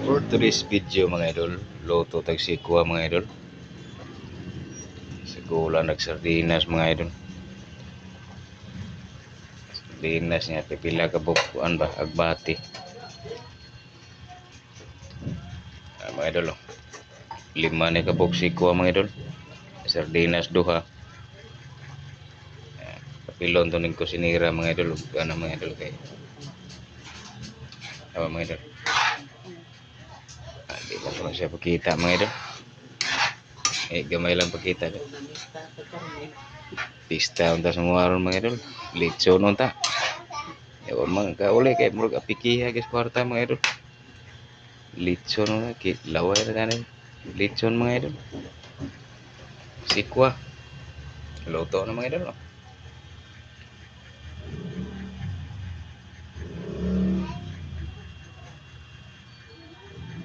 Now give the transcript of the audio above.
For today's video mga idol, luto tag sikwa mga idol. Sigula nagsardinas mga idol. Sardinas niya, pipila ka bukuan ba, agbati. Mga idol, oh. 5 ni kabuk sikwa mga idol. Sardinas duha. Kapilon to ning kusinira mga idol, ano mga idol kay. Apa mga idol. Di lang ko siya pakita mga idol. Gamay lang pakita. Pista unta sa mga aron mga idol. Litson unta. Ewan mga kauli kay murag apikiha guys kwarta mga idol. Litson unta, laway na tanin. Litson mga idol. Sikwa. Luto na mga idol.